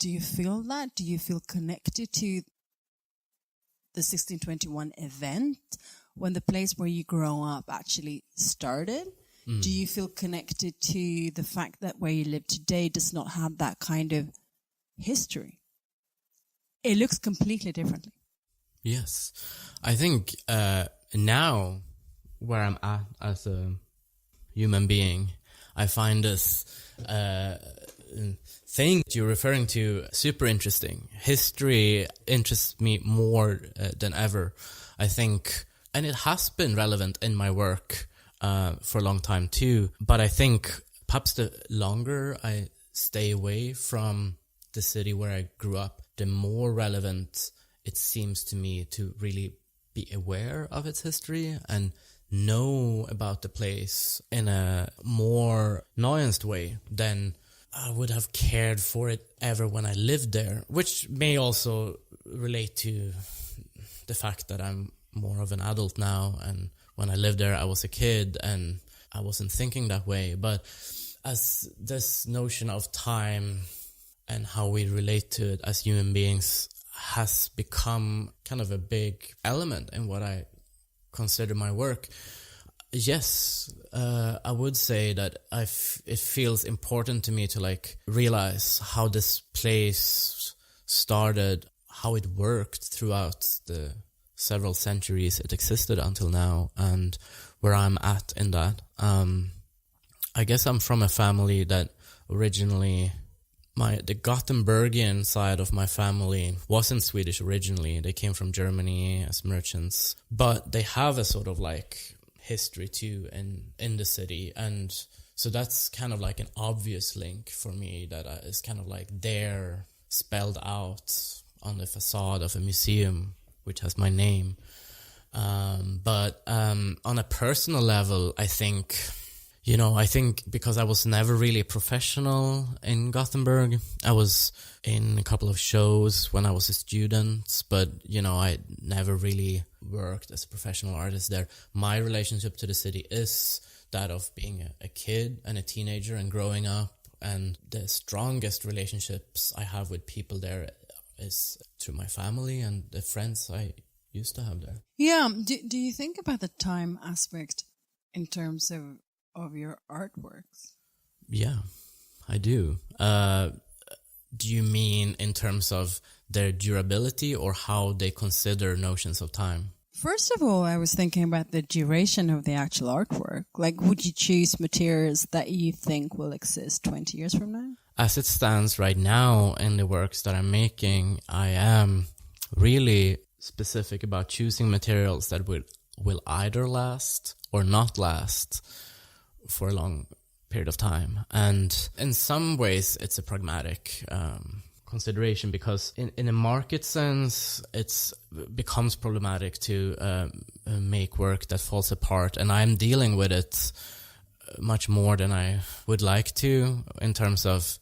Do you feel that? Do you feel connected to the 1621 event when the place where you grow up actually started? Do you feel connected to the fact that where you live today does not have that kind of history? It looks completely differently. Yes. I think now where I'm at as a human being, I find this thing you're referring to super interesting. History interests me more than ever, I think. And it has been relevant in my work for a long time too. But I think perhaps the longer I stay away from the city where I grew up, the more relevant it seems to me to really be aware of its history and know about the place in a more nuanced way than I would have cared for it ever when I lived there, which may also relate to the fact that I'm more of an adult now, and when I lived there I was a kid and I wasn't thinking that way. But as this notion of time and how we relate to it as human beings has become kind of a big element in what I consider my work, yes, I would say that it feels important to me to like realize how this place started, how it worked throughout the several centuries it existed until now, and where I'm at in that. I guess I'm from a family that originally, the Gothenburgian side of my family wasn't Swedish originally. They came from Germany as merchants, but they have a sort of like history too in the city, and so that's kind of like an obvious link for me that is kind of like there spelled out on the facade of a museum which has my name. But on a personal level, I think because I was never really a professional in Gothenburg, I was in a couple of shows when I was a student, but, I never really worked as a professional artist there. My relationship to the city is that of being a kid and a teenager and growing up, and the strongest relationships I have with people there is through my family and the friends I used to have there. Yeah. Do you think about the time aspect in terms of your artworks? Yeah, I do. Do you mean in terms of their durability or how they consider notions of time? First of all, I was thinking about the duration of the actual artwork. Like, would you choose materials that you think will exist 20 years from now? As it stands right now in the works that I'm making, I am really specific about choosing materials that will either last or not last for a long period of time. And in some ways, it's a pragmatic consideration, because in a market sense, it becomes problematic to make work that falls apart. And I'm dealing with it much more than I would like to in terms of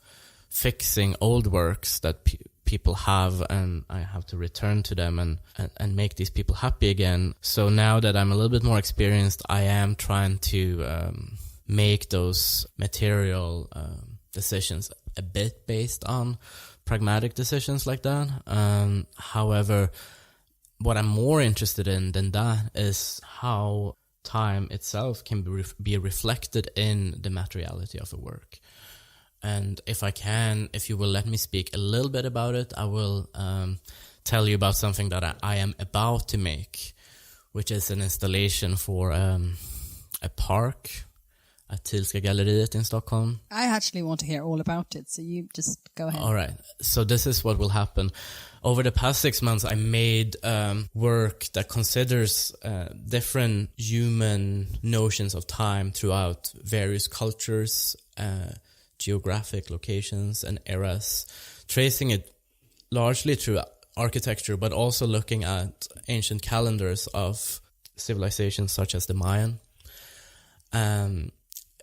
fixing old works that people have, and I have to return to them and make these people happy again. So now that I'm a little bit more experienced, I am trying to make those material decisions a bit based on pragmatic decisions like that. However, what I'm more interested in than that is how time itself can be reflected in the materiality of a work. And if you will let me speak a little bit about it, I will tell you about something that I am about to make, which is an installation for a park at Thielska Galleriet in Stockholm. I actually want to hear all about it, so you just go ahead. All right. So this is what will happen. Over the past 6 months, I made work that considers different human notions of time throughout various cultures, geographic locations and eras, tracing it largely through architecture, but also looking at ancient calendars of civilizations such as the Mayan,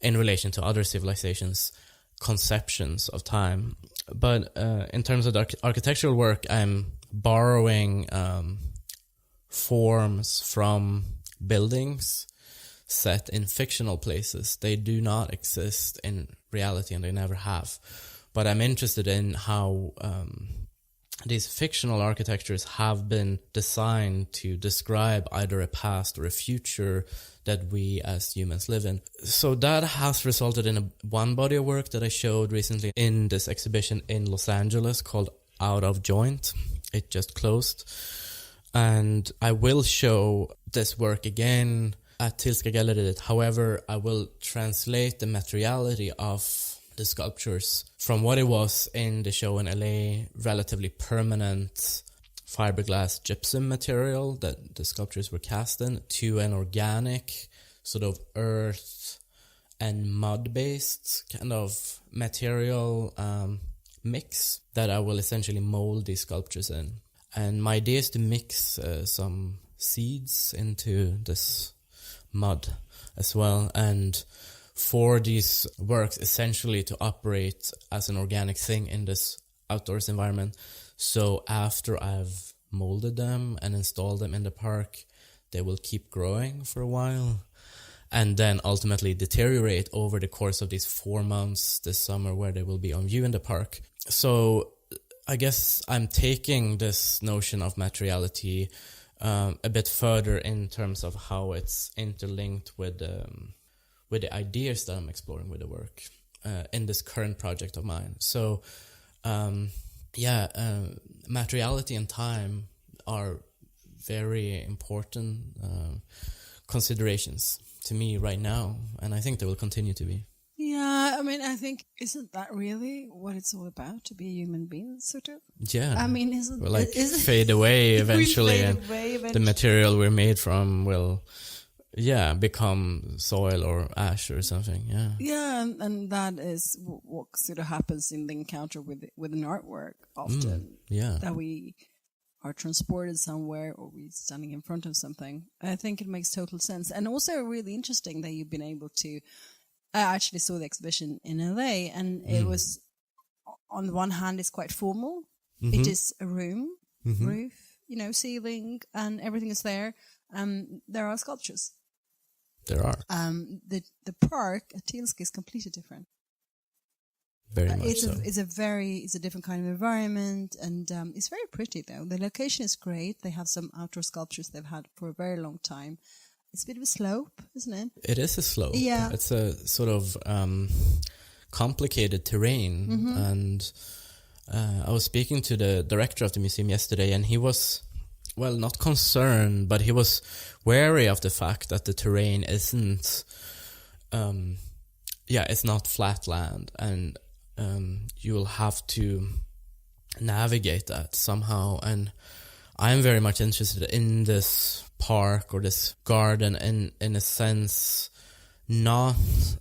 in relation to other civilizations' conceptions of time. But in terms of the architectural work, I'm borrowing forms from buildings set in fictional places. They do not exist in reality, and they never have. but I'm interested in how these fictional architectures have been designed to describe either a past or a future that we as humans live in. So that has resulted in one body of work that I showed recently in this exhibition in Los Angeles called Out of Joint. It just closed. And I will show this work again at Thielska Galleriet. However, I will translate the materiality of the sculptures from what it was in the show in LA, relatively permanent fiberglass gypsum material that the sculptures were cast in, to an organic sort of earth and mud-based kind of material mix that I will essentially mold these sculptures in. And my idea is to mix some seeds into this mud as well, and for these works essentially to operate as an organic thing in this outdoors environment. So after I've molded them and installed them in the park, they will keep growing for a while and then ultimately deteriorate over the course of these 4 months this summer where they will be on view in the park. So I guess I'm taking this notion of materiality a bit further in terms of how it's interlinked with the ideas that I'm exploring with the work in this current project of mine. So, materiality and time are very important considerations to me right now, and I think they will continue to be. Yeah, I mean, I think, isn't that really what it's all about, to be a human being, sort of? Yeah. I mean, fade away eventually, and the material we're made from will, become soil or ash or something, yeah. Yeah, and that is what sort of happens in the encounter with an artwork often. That we are transported somewhere or we're standing in front of something. I think it makes total sense. And also really interesting that you've been able to... I actually saw the exhibition in LA, and it was, on the one hand, it's quite formal. It is a room, roof, ceiling, and everything is there. There are sculptures. There are. The park at Thielska is completely different. Very much so. It's a different kind of environment, and it's very pretty though. The location is great. They have some outdoor sculptures they've had for a very long time. It's a bit of a slope, isn't it? It is a slope. Yeah. It's a sort of complicated terrain. And I was speaking to the director of the museum yesterday, and he was, well, not concerned, but he was wary of the fact that the terrain isn't, it's not flat land, and you will have to navigate that somehow. And I'm very much interested in this park or this garden in a sense, not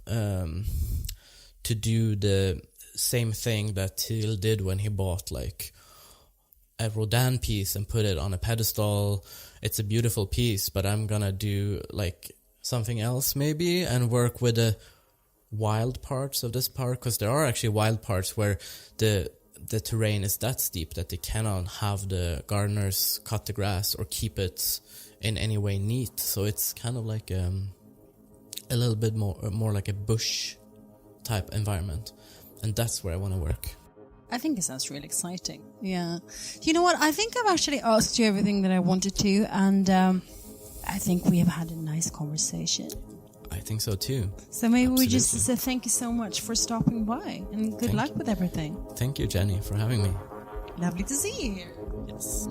to do the same thing that Thiel did when he bought like a Rodin piece and put it on a pedestal. It's a beautiful piece, but I'm gonna do like something else maybe and work with the wild parts of this park, because there are actually wild parts where the terrain is that steep that they cannot have the gardeners cut the grass or keep it in any way neat. So it's kind of like a little bit more like a bush type environment, and that's where I want to work. I think it sounds really exciting. Yeah. You know what? I think I've actually asked you everything that I wanted to, and I think we have had a nice conversation. I think so too. So maybe we just say thank you so much for stopping by, and good luck with everything. Thank you, Jenny, for having me. Lovely to see you here. Yes.